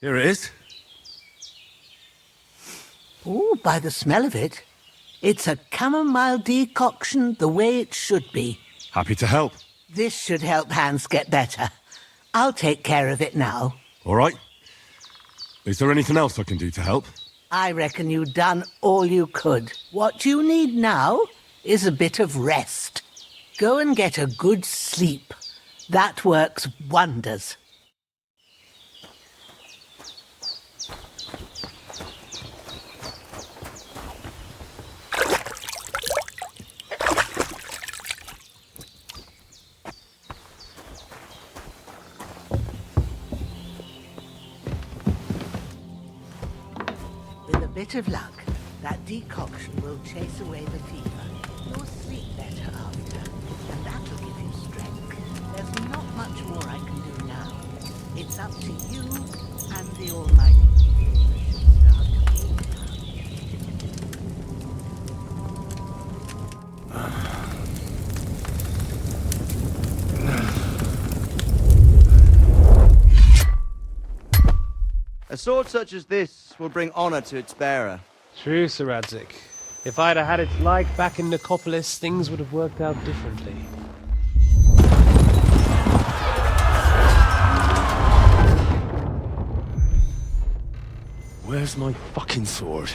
Here it is. Ooh, by the smell of it, it's a chamomile decoction the way it should be. Happy to help. This should help Hans get better. I'll take care of it now. All right. Is there anything else I can do to help? I reckon you've done all you could. What you need now is a bit of rest. Go and get a good sleep. That works wonders. With a bit of luck, that decoction will chase away the fever. You'll sleep better after, and that'll give you strength. There's not much more I can do now. It's up to you and the Almighty. A sword such as this will bring honor to its bearer. True, Sir Radzik. If I'd have had its like back in Nicopolis, things would have worked out differently. Where's my fucking sword?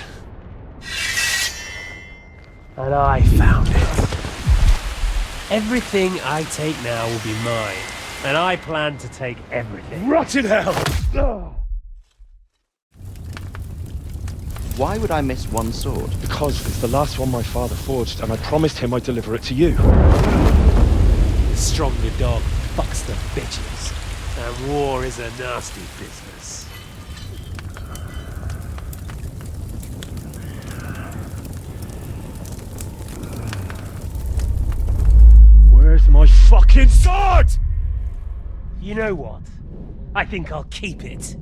And I found it. Everything I take now will be mine, and I plan to take everything. Rotted hell! Why would I miss one sword? Because it's the last one my father forged, and I promised him I'd deliver it to you. The stronger dog fucks the bitches, and war is a nasty business. Where's my fucking sword? You know what? I think I'll keep it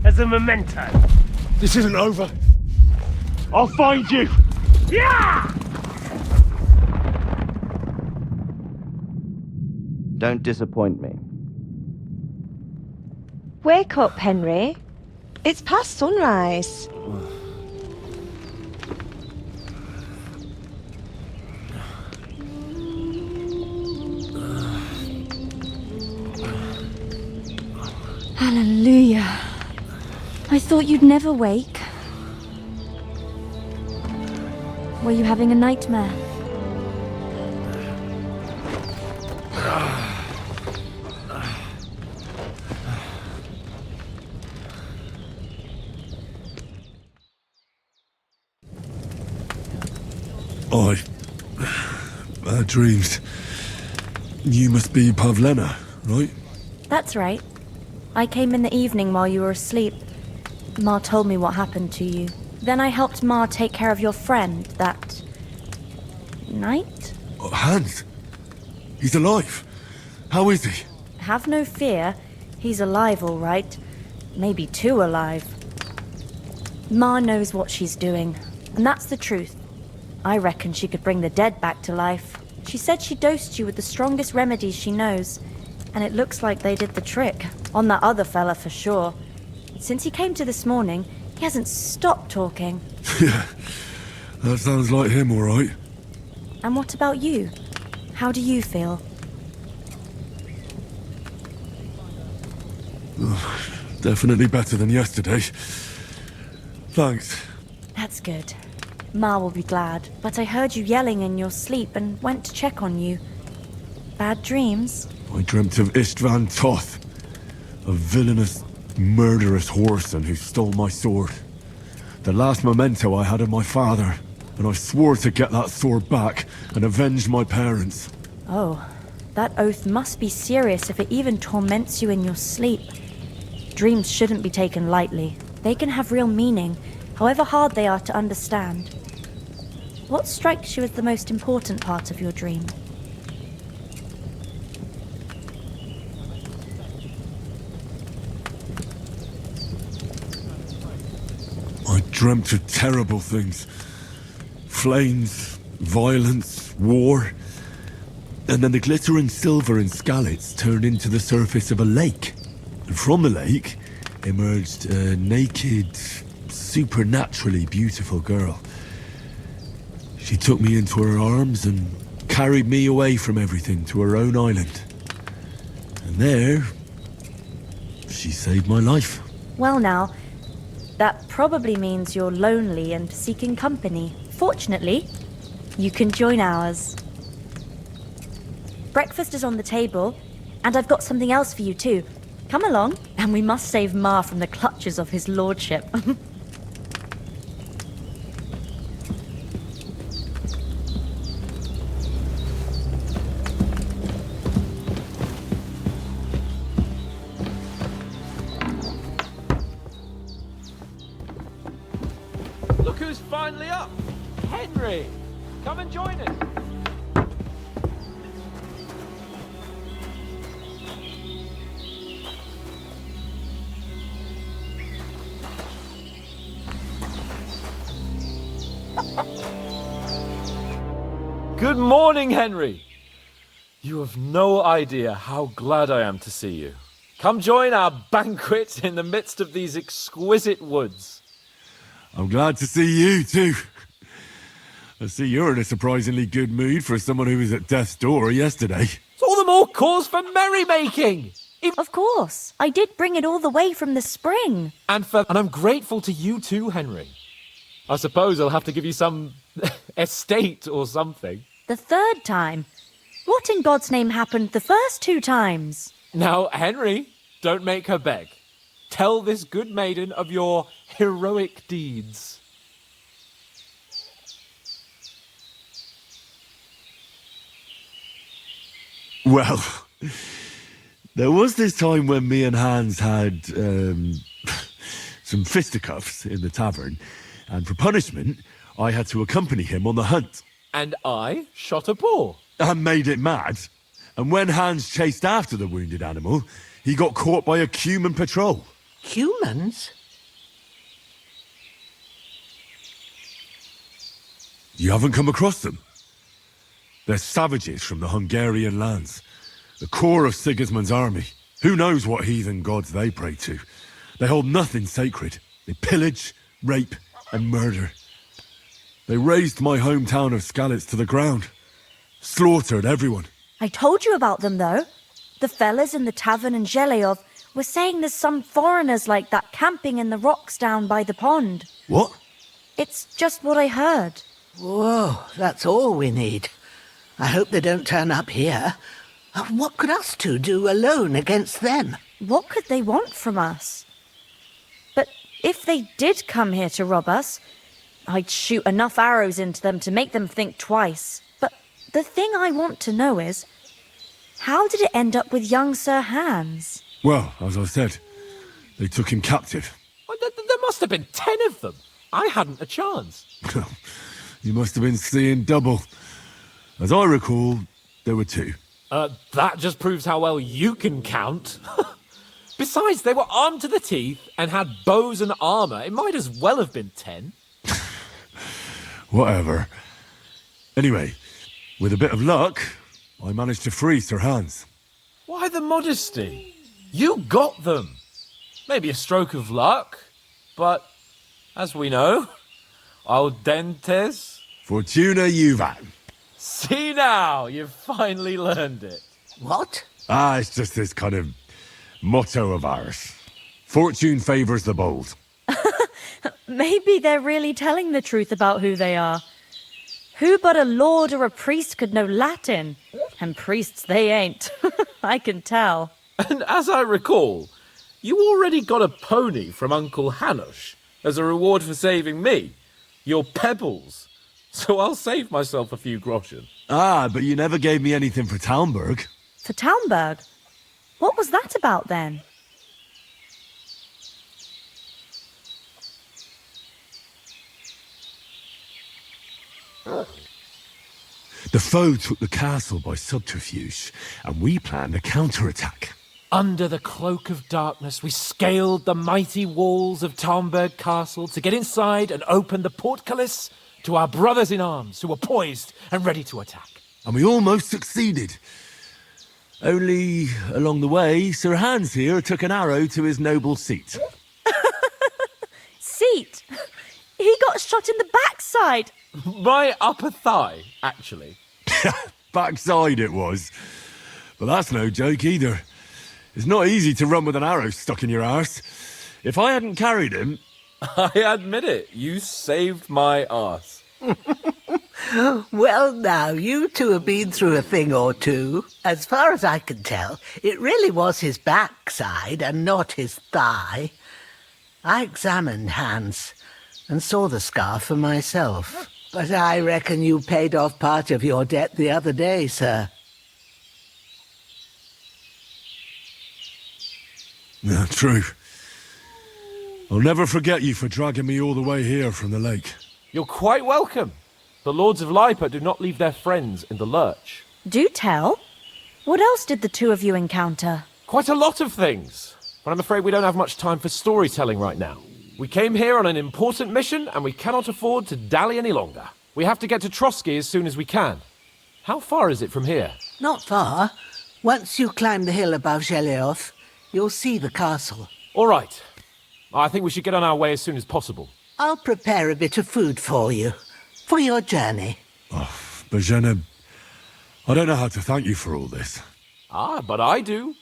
as a memento. This isn't over. I'll find you! Yeah! Don't disappoint me. Wake up, Henry. It's past sunrise. Hallelujah. I thought you'd never wake. Were you having a nightmare? Bad dreams. You must be Pavlena, right? That's right. I came in the evening while you were asleep. Ma told me what happened to you. Then I helped Ma take care of your friend that night? Oh, Hans. He's alive. How is he? Have no fear. He's alive, all right. Maybe too alive. Ma knows what she's doing, and that's the truth. I reckon she could bring the dead back to life. She said she dosed you with the strongest remedies she knows, and it looks like they did the trick. On that other fella for sure. Since he came to this morning, he hasn't stopped talking. Yeah, that sounds like him, all right. And what about you? How do you feel? Definitely better than yesterday. Thanks. That's good. Ma will be glad, but I heard you yelling in your sleep and went to check on you. Bad dreams? I dreamt of Istvan Toth, a villainous, murderous whoreson who stole my sword. The last memento I had of my father, and I swore to get that sword back and avenge my parents. Oh, that oath must be serious if it even torments you in your sleep. Dreams shouldn't be taken lightly. They can have real meaning, however hard they are to understand. What strikes you as the most important part of your dream? I dreamt of terrible things. Flames, violence, war. And then the glittering silver in scallops turned into the surface of a lake. And from the lake emerged a naked, supernaturally beautiful girl. She took me into her arms and carried me away from everything to her own island. And there, she saved my life. Well now, that probably means you're lonely and seeking company. Fortunately, you can join ours. Breakfast is on the table, and I've got something else for you too. Come along, and we must save Ma from the clutches of his lordship. Look who's finally up! Henry! Come and join us! Good morning, Henry! You have no idea how glad I am to see you. Come join our banquet in the midst of these exquisite woods. I'm glad to see you too. I see you're in a surprisingly good mood for someone who was at death's door yesterday. It's all the more cause for merrymaking! Of course, I did bring it all the way from the spring. And I'm grateful to you too, Henry. I suppose I'll have to give you some estate or something. The third time? What in God's name happened the first 2 times? Now, Henry, don't make her beg. Tell this good maiden of your heroic deeds. Well, there was this time when me and Hans had some fisticuffs in the tavern, and for punishment, I had to accompany him on the hunt. And I shot a boar. And made it mad. And when Hans chased after the wounded animal, he got caught by a human patrol. Humans? You haven't come across them? They're savages from the Hungarian lands. The core of Sigismund's army. Who knows what heathen gods they pray to? They hold nothing sacred. They pillage, rape, and murder. They razed my hometown of Skalitz to the ground. Slaughtered everyone. I told you about them, though. The fellas in the tavern in Zheleov were saying there's some foreigners like that camping in the rocks down by the pond. What? It's just what I heard. Whoa, that's all we need. I hope they don't turn up here. What could us two do alone against them? What could they want from us? But if they did come here to rob us, I'd shoot enough arrows into them to make them think twice. But the thing I want to know is, how did it end up with young Sir Hans? Well, as I said, they took him captive. Well, there must have been 10 of them. I hadn't a chance. You must have been seeing double. As I recall, there were 2. That just proves how well you can count. Besides, they were armed to the teeth and had bows and armor. It might as well have been 10. Whatever. Anyway, with a bit of luck, I managed to free Sir Hans. Why the modesty? You got them. Maybe a stroke of luck, but as we know, audentes. Fortuna juvat. See now, you've finally learned it. What? It's just this kind of motto of ours. Fortune favours the bold. Maybe they're really telling the truth about who they are. Who but a lord or a priest could know Latin? And priests they ain't. I can tell. And as I recall, you already got a pony from Uncle Hanush as a reward for saving me. Your pebbles. So I'll save myself a few groschen. But you never gave me anything for Talmberg. For Talmberg? What was that about then? The foe took the castle by subterfuge, and we planned a counterattack. Under the cloak of darkness, we scaled the mighty walls of Talmberg Castle to get inside and open the portcullis to our brothers in arms who were poised and ready to attack. And we almost succeeded. Only, along the way, Sir Hans here took an arrow to his noble seat. feet. He got shot in the backside. My upper thigh, actually. Backside it was. But that's no joke either. It's not easy to run with an arrow stuck in your arse. If I hadn't carried him... I admit it, you saved my arse. Well, now, you two have been through a thing or two. As far as I can tell, it really was his backside and not his thigh. I examined Hans and saw the scar for myself. But I reckon you paid off part of your debt the other day, sir. Yeah, true. I'll never forget you for dragging me all the way here from the lake. You're quite welcome. The Lords of Lipa do not leave their friends in the lurch. Do tell. What else did the two of you encounter? Quite a lot of things. But I'm afraid we don't have much time for storytelling right now. We came here on an important mission, and we cannot afford to dally any longer. We have to get to Trotsky as soon as we can. How far is it from here? Not far. Once you climb the hill above Geleoth, you'll see the castle. All right. I think we should get on our way as soon as possible. I'll prepare a bit of food for you, for your journey. Bozhena, I don't know how to thank you for all this. Ah, but I do.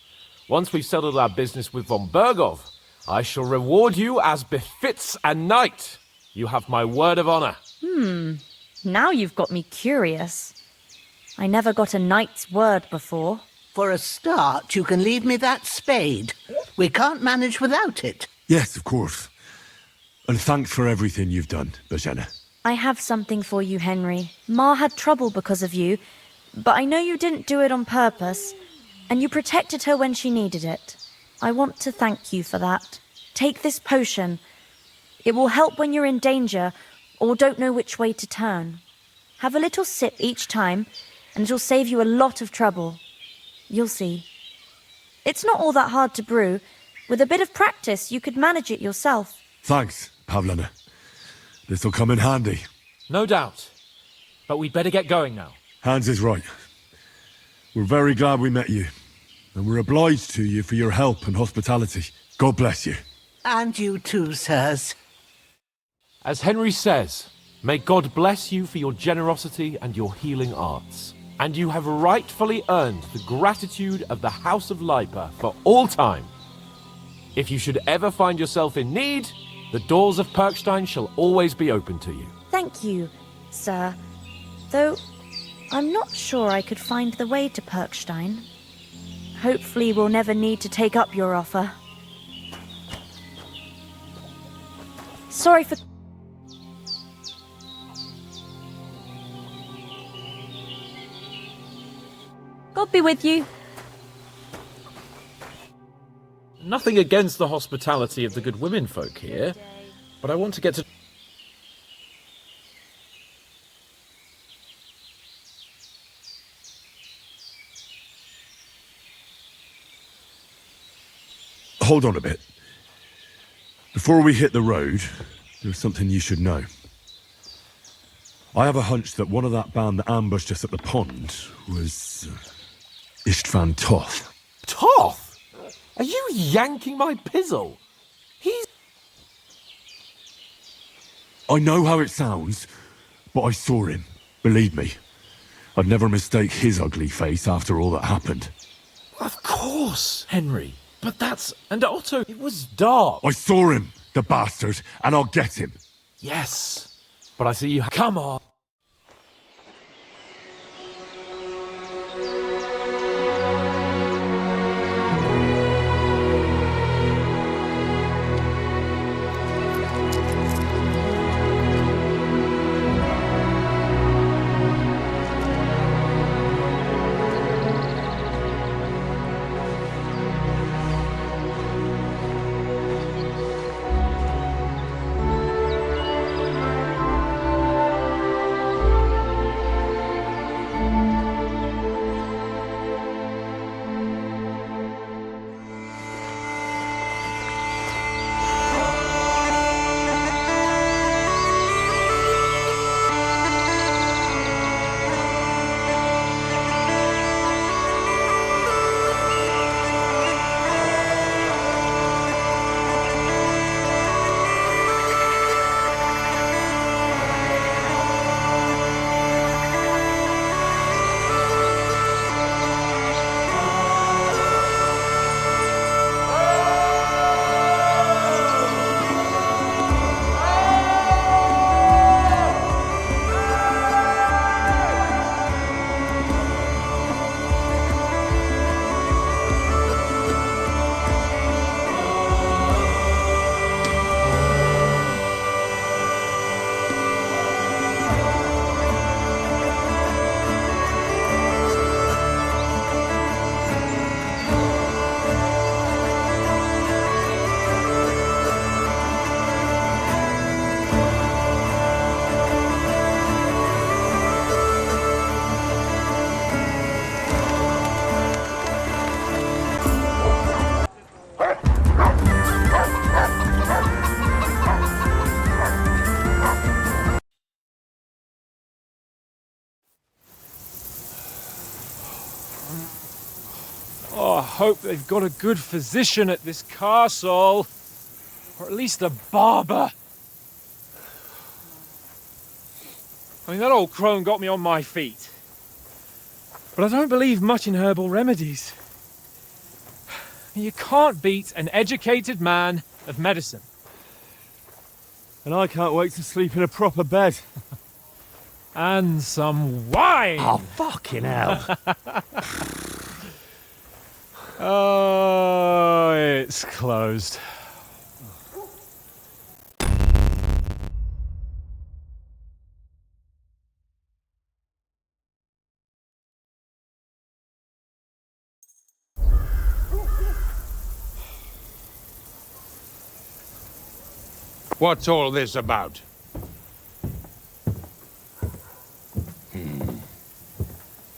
Once we've settled our business with von Bergov, I shall reward you as befits a knight. You have my word of honor. Now you've got me curious. I never got a knight's word before. For a start, you can leave me that spade. We can't manage without it. Yes, of course. And thanks for everything you've done, Bozhena. I have something for you, Henry. Ma had trouble because of you, but I know you didn't do it on purpose, and you protected her when she needed it. I want to thank you for that. Take this potion. It will help when you're in danger or don't know which way to turn. Have a little sip each time, and it'll save you a lot of trouble. You'll see. It's not all that hard to brew. With a bit of practice, you could manage it yourself. Thanks, Pavlena. This'll come in handy. No doubt. But we'd better get going now. Hans is right. We're very glad we met you. And we're obliged to you for your help and hospitality. God bless you. And you too, sirs. As Henry says, may God bless you for your generosity and your healing arts. And you have rightfully earned the gratitude of the House of Lipa for all time. If you should ever find yourself in need, the doors of Perkstein shall always be open to you. Thank you, sir. Though, I'm not sure I could find the way to Perkstein. Hopefully we'll never need to take up your offer. Sorry for... God be with you. Nothing against the hospitality of the good women folk here, but I want to get to... Hold on a bit. Before we hit the road, there's something you should know. I have a hunch that one of that band that ambushed us at the pond was... Istvan Toth. Toth? Are you yanking my pizzle? He's... I know how it sounds, but I saw him. Believe me. I'd never mistake his ugly face after all that happened. Of course, Henry. But that's... And Otto, it was dark. I saw him, the bastard, and I'll get him. Yes. But I see you... Come on. hope they've got a good physician at this castle. Or at least a barber. I mean, that old crone got me on my feet. But I don't believe much in herbal remedies. You can't beat an educated man of medicine. And I can't wait to sleep in a proper bed. And some wine! Oh, fucking hell. Oh, it's closed. What's all this about?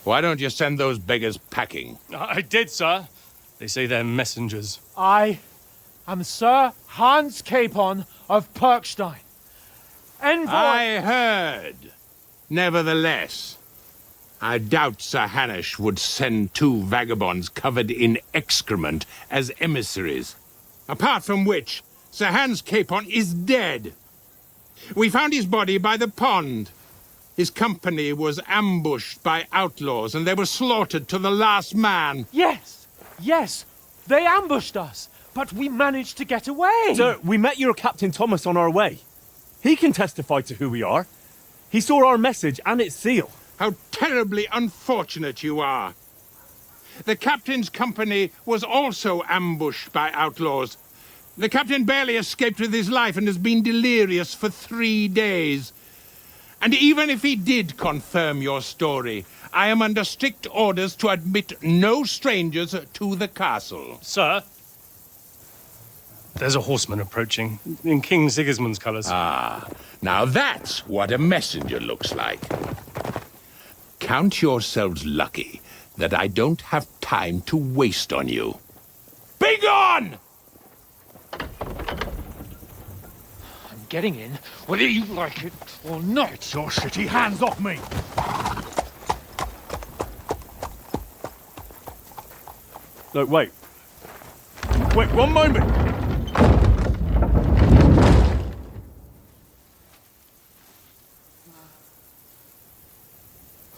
Why don't you send those beggars packing? I did, sir. They say they're messengers. I am Sir Hans Capon of Perkstein. Envoy... I heard. Nevertheless, I doubt Sir Hanush would send two vagabonds covered in excrement as emissaries. Apart from which, Sir Hans Capon is dead. We found his body by the pond. His company was ambushed by outlaws, and they were slaughtered to the last man. Yes, yes, they ambushed us, but we managed to get away. Sir, we met your Captain Thomas on our way. He can testify to who we are. He saw our message and its seal. How terribly unfortunate you are. The captain's company was also ambushed by outlaws. The captain barely escaped with his life and has been delirious for 3 days. And even if he did confirm your story, I am under strict orders to admit no strangers to the castle. Sir, there's a horseman approaching, in King Sigismund's colours. Ah, now that's what a messenger looks like. Count yourselves lucky that I don't have time to waste on you. Be gone! Getting in, whether you like it or not. Get your shitty hands off me! No, wait. Wait, one moment!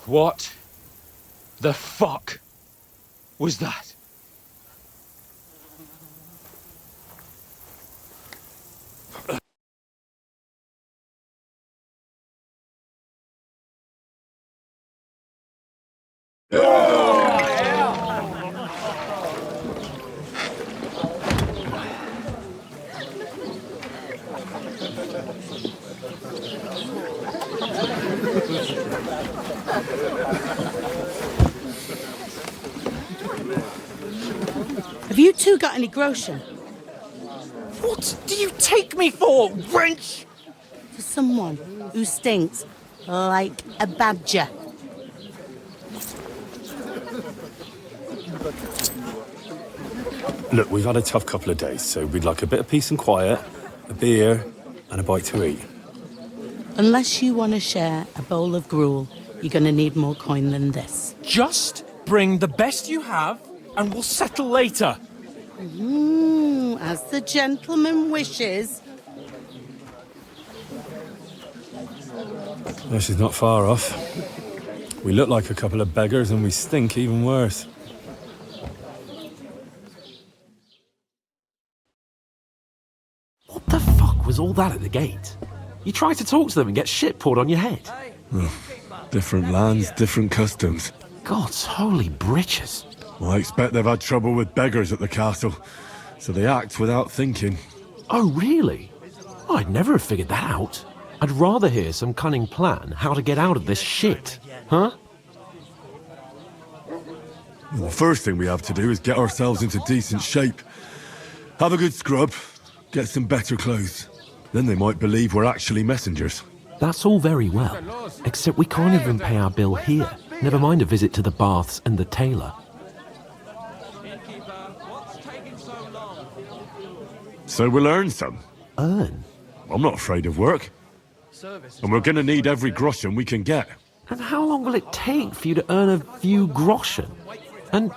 What the fuck was that? Have you two got any groschen? What do you take me for, wench? For someone who stinks like a badger. Look, we've had a tough couple of days, so we'd like a bit of peace and quiet, a beer, and a bite to eat. Unless you want to share a bowl of gruel, you're going to need more coin than this. Just bring the best you have, and we'll settle later. As the gentleman wishes. Well, she's not far off. We look like a couple of beggars, and we stink even worse. What the fuck was all that at the gate? You try to talk to them and get shit poured on your head. Different lands, different customs. God's holy britches. Well, I expect they've had trouble with beggars at the castle, so they act without thinking. Oh, really? I'd never have figured that out. I'd rather hear some cunning plan how to get out of this shit. Huh? Well, the first thing we have to do is get ourselves into decent shape. Have a good scrub, get some better clothes. Then they might believe we're actually messengers. That's all very well, except we can't even pay our bill here. Never mind a visit to the baths and the tailor. So we'll earn some. Earn? I'm not afraid of work. And we're gonna need every groschen we can get. And how long will it take for you to earn a few groschen? And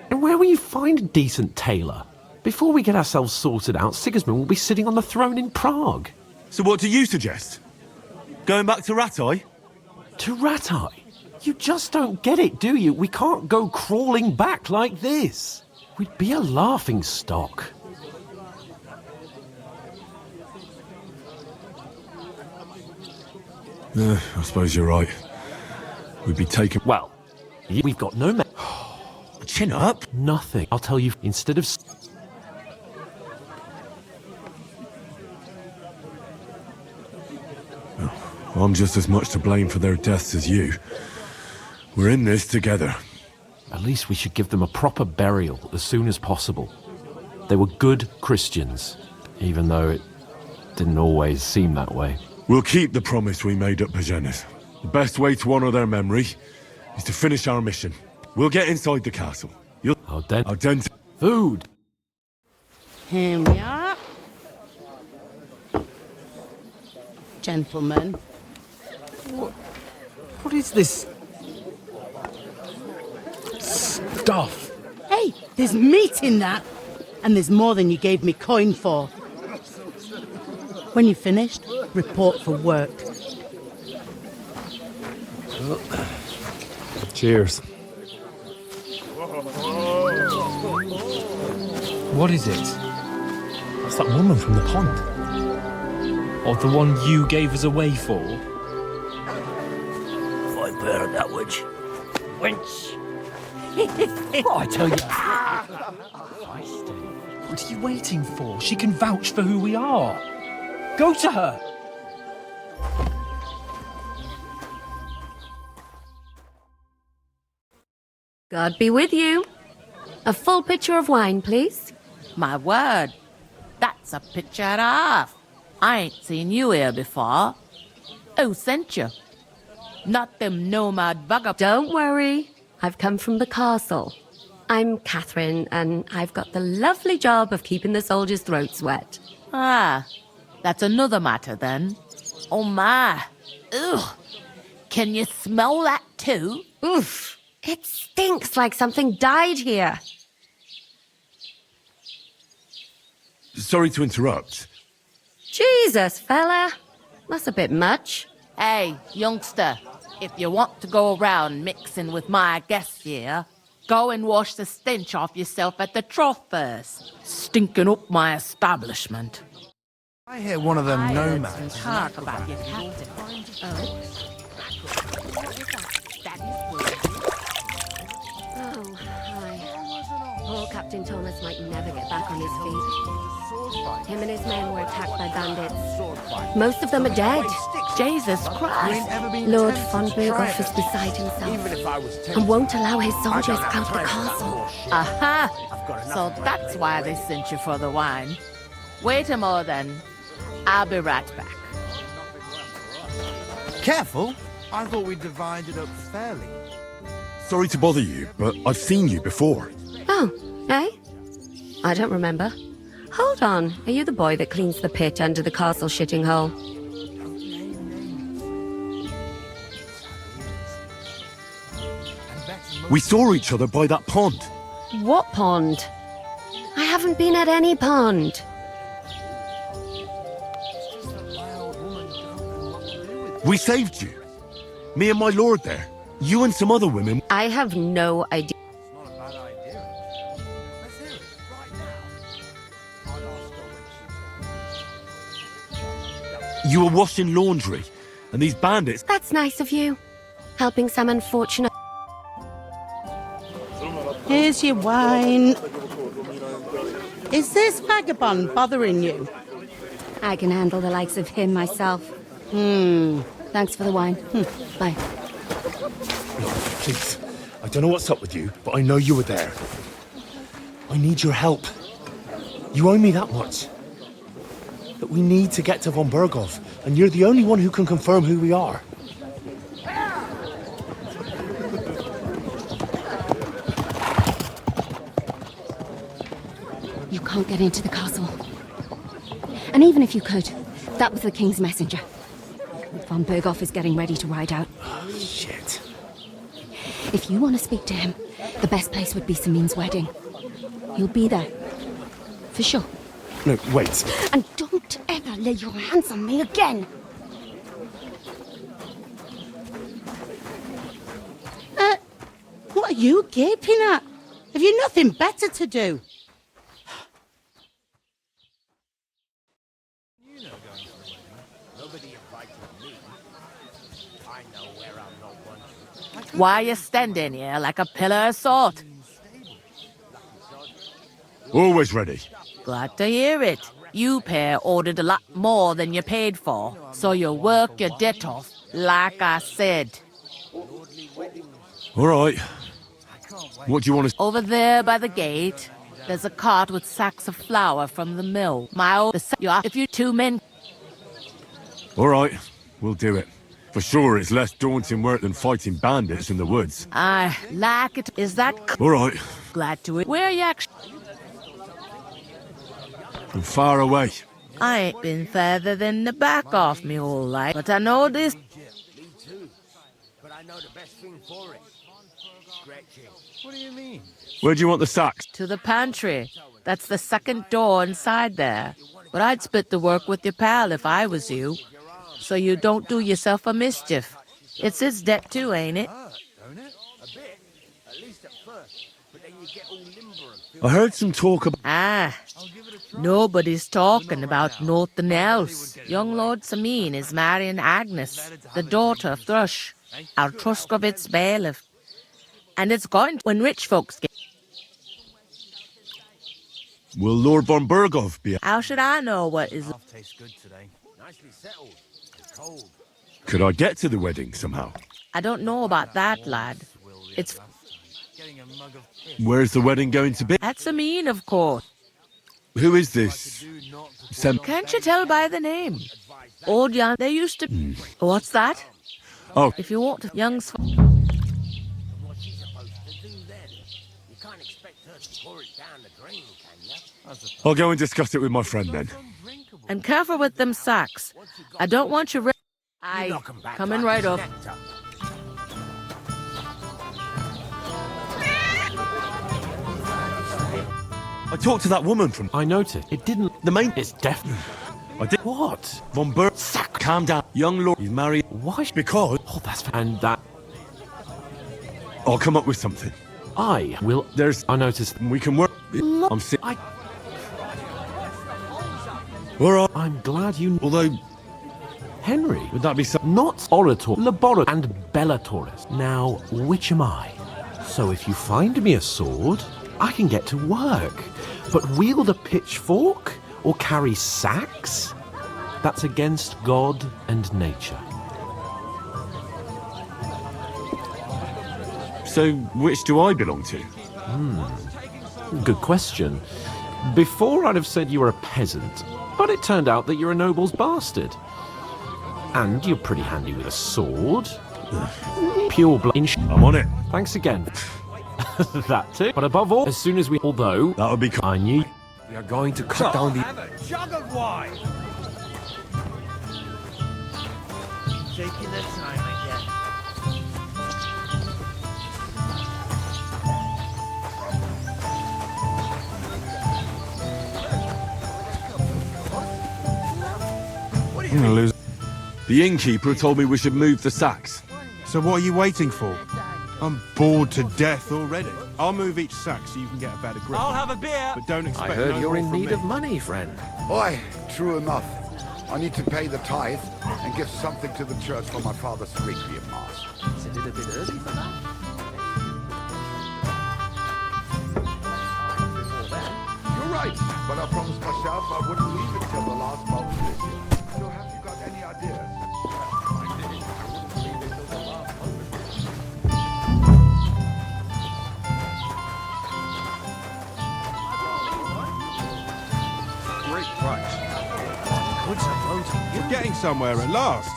And where will you find a decent tailor? Before we get ourselves sorted out, Sigismund will be sitting on the throne in Prague. So what do you suggest? Going back to Ratai? To Ratai? You just don't get it, do you? We can't go crawling back like this. We'd be a laughing stock. I suppose you're right. We'd be taken... Well, we've got no... Chin up. Nothing. I'll tell you, instead of... I'm just as much to blame for their deaths as you. We're in this together. At least we should give them a proper burial as soon as possible. They were good Christians, even though it didn't always seem that way. We'll keep the promise we made at Pagenes. The best way to honor their memory is to finish our mission. We'll get inside the castle. Food! Here we are. Gentlemen. What is this stuff? Hey, there's meat in that. And there's more than you gave me coin for. When you're finished, report for work. Cheers. What is it? That's that woman from the pond. Or the one you gave us away for? I bear that which. Wench! What I tell you? What are you waiting for? She can vouch for who we are. Go to her! God be with you. A full pitcher of wine, please. My word, that's a picture and a half. I ain't seen you here before. Who sent you? Not them nomad vagabonds. Don't worry. I've come from the castle. I'm Catherine, and I've got the lovely job of keeping the soldiers' throats wet. Ah, that's another matter then. Oh my. Ugh. Can you smell that too? Oof. It stinks like something died here. Sorry to interrupt. Jesus, fella. That's a bit much. Hey, youngster, if you want to go around mixing with my guests here, go and wash the stench off yourself at the trough first. Stinking up my establishment. I hear one of them nomads. Talk about your captain. Oh, hi. Poor Captain Thomas might never get back on his feet. Him and his men were attacked by bandits. Most of them are dead. Jesus Christ. Lord von Berghoff is beside himself and won't allow his soldiers out of the castle. Aha! So that's why they sent you for the wine. Wait a moment then. I'll be right back. Careful! I thought we divided up fairly. Sorry to bother you, but I've seen you before. Oh, eh? I don't remember. Hold on, are you the boy that cleans the pit under the castle shitting hole? We saw each other by that pond. What pond? I haven't been at any pond. We saved you. Me and my lord there. You and some other women. I have no idea. You were washing laundry, and these bandits... That's nice of you. Helping some unfortunate... Here's your wine. Is this vagabond bothering you? I can handle the likes of him myself. Thanks for the wine. Bye. Look, please. I don't know what's up with you, but I know you were there. I need your help. You owe me that much. But we need to get to von Berghoff, and you're the only one who can confirm who we are. You can't get into the castle. And even if you could, that was the king's messenger. Von Berghoff is getting ready to ride out. Oh, shit. If you want to speak to him, The best place would be Samin's wedding. You'll be there. For sure. No, wait. And don't ever lay your hands on me again! What are you gaping at? Have you nothing better to do? Why you standing here like a pillar of salt? Always ready. Glad to hear it. You pair ordered a lot more than you paid for, so you work your debt off, like I said. All right. What do you want to... Over there by the gate, there's a cart with sacks of flour from the mill. If you two men... All right, we'll do it. For sure, it's less daunting work than fighting bandits in the woods. I like it. Is that... All right. Glad to it. Where are you actually... From far away. I ain't been further than the back off me whole life, but I know this... Me too. But I know the best thing for it. Stretching. What do you mean? Where do you want the sacks? To the pantry. That's the second door inside there. But I'd split the work with your pal if I was you. So you don't do yourself a mischief. It's his debt too, ain't it? Don't it? A bit. At least at first. But then you get all limber and I heard some talk about... Ah, nobody's talking about nothing else. Young Lord Samin is marrying Agnes, the daughter of Thrush, our Truskovitz bailiff. And it's going to when rich folks get... Will Lord von Burgov be... How should I know what is... tastes good today. Nicely settled. And cold. Could I get to the wedding somehow? I don't know about that, lad. It's... Where's the wedding going to be? At Samin, of course. Who is this? Can't you tell by the name? Old Jan, they used to... What's that? Oh. If you want young... What she's supposed to do then? You can't expect her to pour it down the drain, can you? I'll go and discuss it with my friend then. And careful with them sacks. I don't want you... Coming right up. I talked to that woman from... I noticed. It didn't... The main... It's definitely... I did... What? Von Burg... Calm down. Young lord... He's married... Why? Because... Oh, that's... And that... I'll come up with something. I will... There's... I noticed... We can work... I'm sick... I'm glad you... Although... Henry... Would that be so... Not Orator, Laborator, and Bellatorus. Now, which am I? So if you find me a sword, I can get to work. But wield a pitchfork? Or carry sacks? That's against God and nature. So, which do I belong to? Good question. Before I'd have said you were a peasant, but it turned out that you're a noble's bastard. And you're pretty handy with a sword. Pure blood. I'm on it. Thanks again. That too. But above all, as soon as we... Although... That would be... I knew... We are going to cut down the... Have a jug of wine. Taking their time again. I'm gonna lose... The innkeeper told me we should move the sacks. So what are you waiting for? I'm bored to death already. I'll move each sack so you can get a better grip. I'll have a beer. But don't expect I heard no you're more in from need me. of money, friend. Aye, true enough. I need to pay the tithe and give something to the church for my father's requiem mass. Isn't it a bit early for that? You're right, but I promised myself I wouldn't leave it till the last month of this year. So have you got any ideas? Great price. We're getting somewhere at last.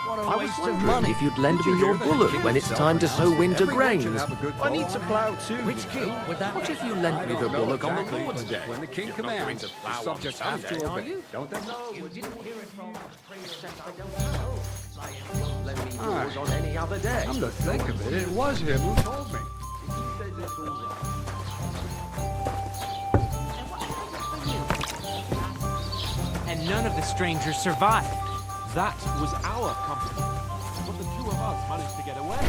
I was wondering if you'd lend me your bullock when it's time to sow winter grains. I need to plough too. Which king? What if you lent me the bullock on the Lord's Day? When the king commands, the subjects have to obey, don't they? Lend me yours on any other day. Come to think of it, it was him who told me. says it's all right. And none of the strangers survived. That was our company. But the two of us managed to get away.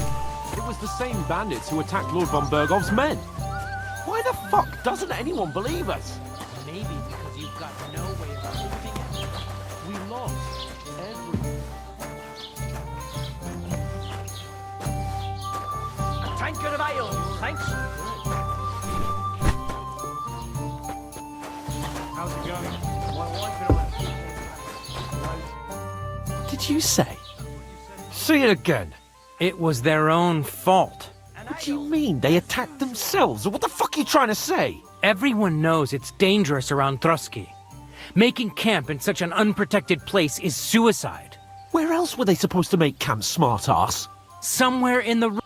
It was the same bandits who attacked Lord von Bergov's men. Why the fuck doesn't anyone believe us? Maybe because you've got no way of proving it. We lost everything. A tankard of ale, thanks. How's it going? My wife and I... Did you say? Say it again. It was their own fault. What do you mean? They attacked themselves? What the fuck are you trying to say? Everyone knows it's dangerous around Trusky. Making camp in such an unprotected place is suicide. Where else were they supposed to make camp, smart-ass? Somewhere in the...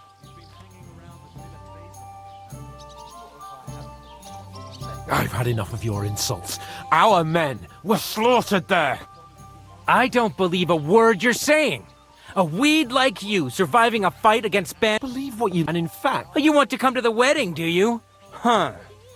I've had enough of your insults. Our men were slaughtered there. I don't believe a word you're saying. A weed like you surviving a fight against Believe what you... And in fact... You want to come to the wedding, do you? Huh.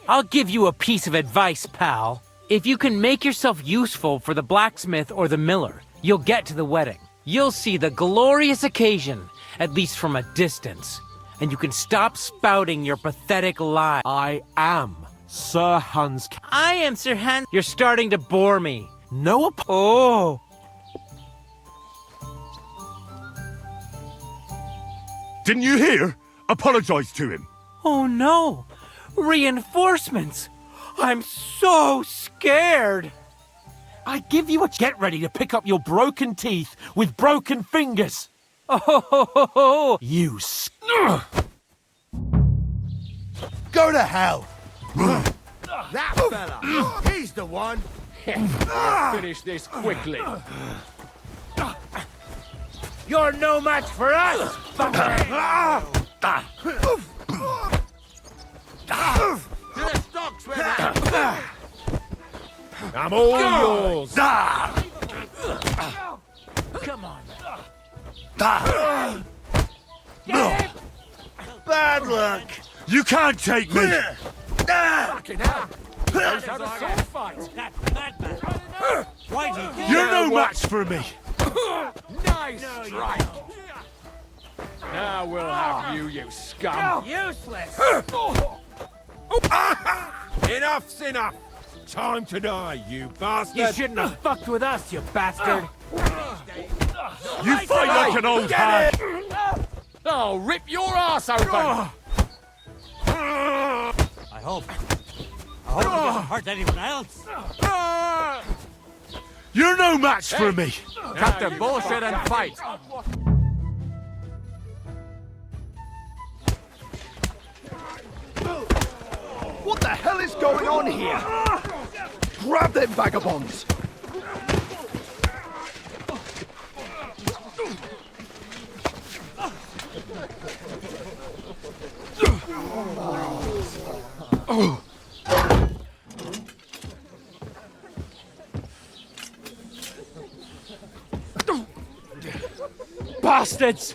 I'll give you a piece of advice, pal. If you can make yourself useful for the blacksmith or the miller, you'll get to the wedding. You'll see the glorious occasion, at least from a distance. And you can stop spouting your pathetic lies. I am Sir Hans... I am Sir Hans... You're starting to bore me. No... Oh... Didn't you hear? Apologize to him. Oh no! Reinforcements! I'm so scared! I give you a... Get ready to pick up your broken teeth with broken fingers! Oh, you Go to hell! That fella! He's the one! Let's finish this quickly. You're no match for us! To the stocks, I'm all yours. Come on. Bad luck! You can't take me! Fucking hell! Let's have a sword fight! Why do you... You're no match for me! Nice strike. Now we'll have you, you scum. Useless! Enough's enough. Time to die, you bastard. You shouldn't have fucked with us, you bastard! You fight like an old hag! I'll rip your ass open. I hope it doesn't hurt anyone else. You're no match for me! Cut the bullshit and fight. What the hell is going on here? Grab them vagabonds! Bastards!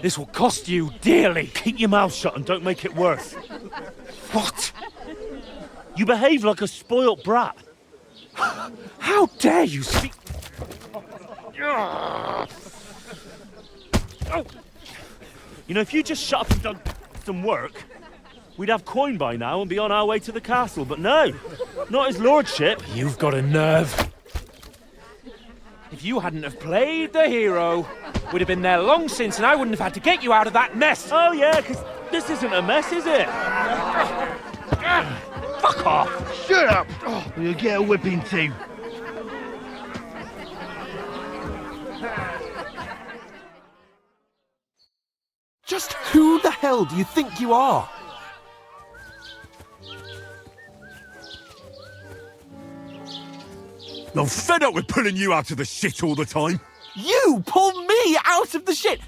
This will cost you dearly. Keep your mouth shut and don't make it worse. What? You behave like a spoilt brat. How dare you speak? You know, if you just shut up and done some work, we'd have coin by now and be on our way to the castle. But no, not his lordship. You've got a nerve. If you hadn't have played the hero, we'd have been there long since and I wouldn't have had to get you out of that mess. Oh yeah, because this isn't a mess, is it? Fuck off! Shut up! Or you'll get a whipping too. Just who the hell do you think you are? I'm fed up with pulling you out of the shit all the time. You pulled me out of the shit!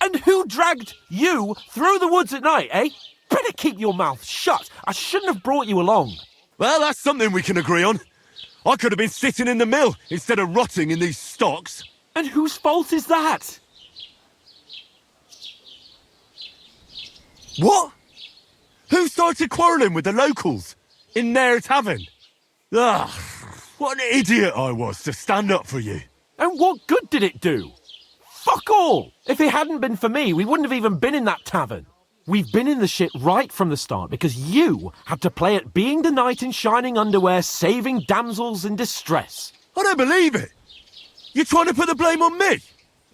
And who dragged you through the woods at night, eh? Better keep your mouth shut. I shouldn't have brought you along. Well, that's something we can agree on. I could have been sitting in the mill instead of rotting in these stocks. And whose fault is that? What? Who started quarrelling with the locals? In their tavern? Ugh, what an idiot I was to stand up for you. And what good did it do? Fuck all! If it hadn't been for me, we wouldn't have even been in that tavern. We've been in the shit right from the start because you had to play at being the knight in shining underwear, saving damsels in distress. I don't believe it. You're trying to put the blame on me?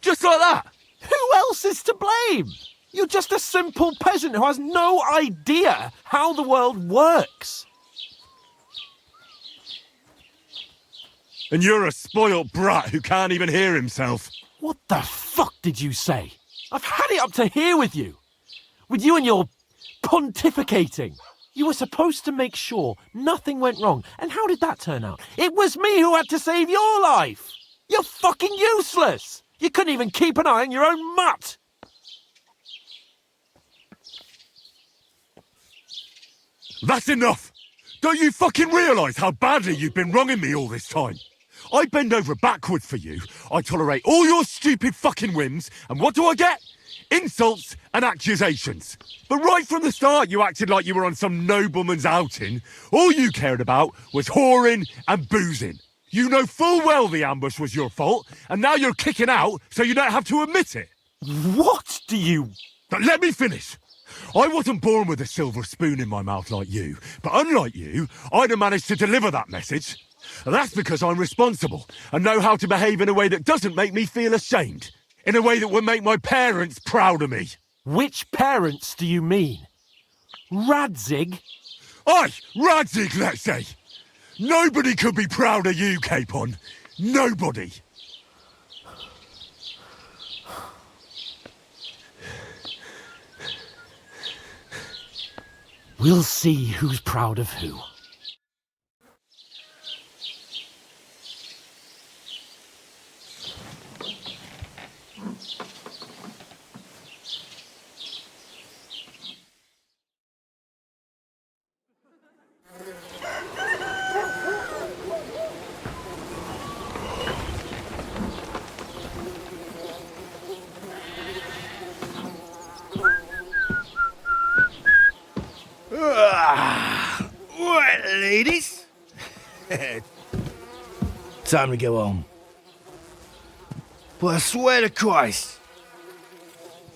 Just like that? Who else is to blame? You're just a simple peasant who has no idea how the world works. And you're a spoilt brat who can't even hear himself. What the fuck did you say? I've had it up to here with you. With you and your pontificating. You were supposed to make sure nothing went wrong. And how did that turn out? It was me who had to save your life. You're fucking useless. You couldn't even keep an eye on your own mutt. That's enough. Don't you fucking realise how badly you've been wronging me all this time? I bend over backwards for you. I tolerate all your stupid fucking whims. And what do I get? Insults and accusations. But right from the start, you acted like you were on some nobleman's outing. All you cared about was whoring and boozing. You know full well the ambush was your fault, and now you're kicking out so you don't have to admit it. What do you... But let me finish. I wasn't born with a silver spoon in my mouth like you, but unlike you, I'd have managed to deliver that message. That's because I'm responsible and know how to behave in a way that doesn't make me feel ashamed. In a way that would make my parents proud of me. Which parents do you mean? Radzig? Aye, Radzig, let's say. Nobody could be proud of you, Capon. Nobody. We'll see who's proud of who. Right, ladies. Time to go home. But I swear to Christ,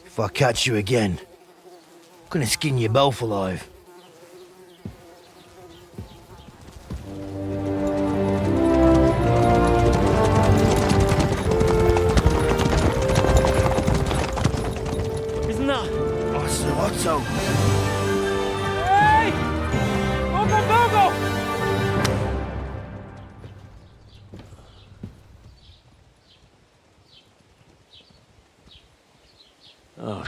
if I catch you again, I'm gonna skin you both alive. Isn't that? Oh, Sir Otto. Hey! Bogo, Bogo! Oh,